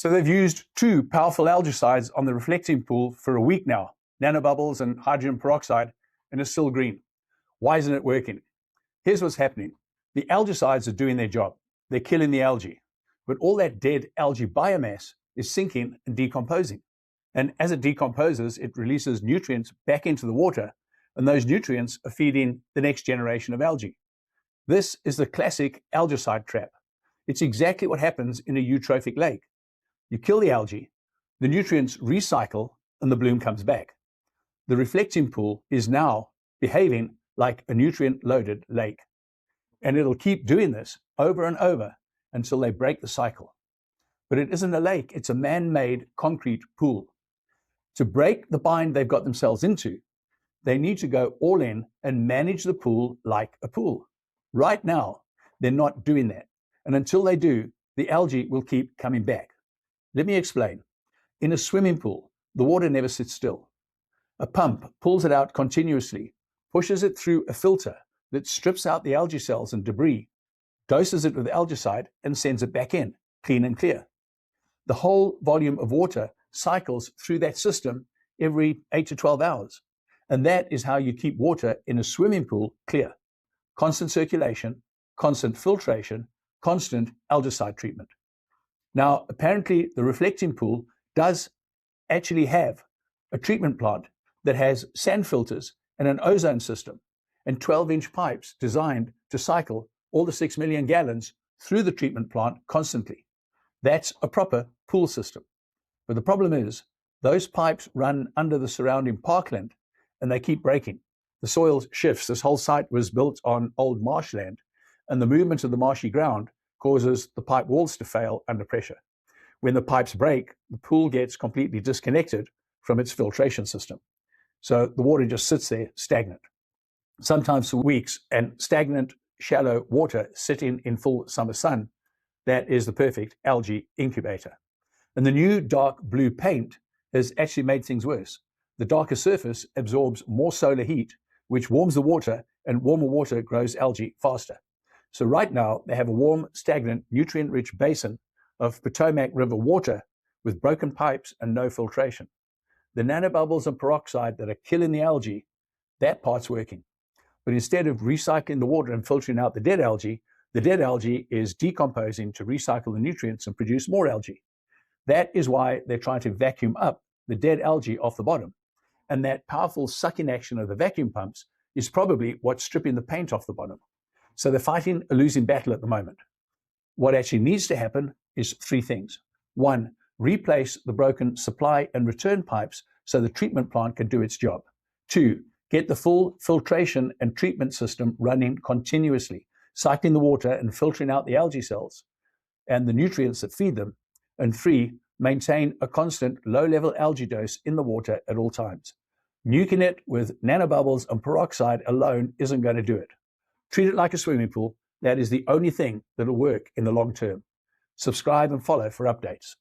So they've used two powerful algicides on the reflecting pool for a week now, nanobubbles and hydrogen peroxide, and it's still green. Why isn't it working? Here's what's happening. The algicides are doing their job. They're killing the algae. But all that dead algae biomass is sinking and decomposing. And as it decomposes, it releases nutrients back into the water, and those nutrients are feeding the next generation of algae. This is the classic algicide trap. It's exactly what happens in a eutrophic lake. You kill the algae, the nutrients recycle, and the bloom comes back. The reflecting pool is now behaving like a nutrient-loaded lake. And it'll keep doing this over and over until they break the cycle. But it isn't a lake, it's a man-made concrete pool. To break the bind they've got themselves into, they need to go all in and manage the pool like a pool. Right now, they're not doing that. And until they do, the algae will keep coming back. Let me explain. In a swimming pool, the water never sits still. A pump pulls it out continuously, pushes it through a filter that strips out the algae cells and debris, doses it with algicide, and sends it back in, clean and clear. The whole volume of water cycles through that system every 8 to 12 hours. And that is how you keep water in a swimming pool clear. Constant circulation, constant filtration, constant algicide treatment. Now, apparently the reflecting pool does actually have a treatment plant that has sand filters and an ozone system and 12-inch pipes designed to cycle all the 6 million gallons through the treatment plant constantly. That's a proper pool system. But the problem is, those pipes run under the surrounding parkland and they keep breaking. The soil shifts. This whole site was built on old marshland, and the movement of the marshy ground causes the pipe walls to fail under pressure. When the pipes break, the pool gets completely disconnected from its filtration system. So the water just sits there stagnant, sometimes for weeks, and stagnant, shallow water sitting in full summer sun. That is the perfect algae incubator. And the new dark blue paint has actually made things worse. The darker surface absorbs more solar heat, which warms the water, and warmer water grows algae faster. So right now, they have a warm, stagnant, nutrient-rich basin of Potomac River water with broken pipes and no filtration. The nanobubbles and peroxide that are killing the algae, that part's working. But instead of recycling the water and filtering out the dead algae is decomposing to recycle the nutrients and produce more algae. That is why they're trying to vacuum up the dead algae off the bottom. And that powerful sucking action of the vacuum pumps is probably what's stripping the paint off the bottom. So they're fighting a losing battle at the moment. What actually needs to happen is three things. One, replace the broken supply and return pipes so the treatment plant can do its job. Two, get the full filtration and treatment system running continuously, cycling the water and filtering out the algae cells and the nutrients that feed them. And three, maintain a constant low-level algae dose in the water at all times. Nuking it with nanobubbles and peroxide alone isn't going to do it. Treat it like a swimming pool. That is the only thing that will work in the long term. Subscribe and follow for updates.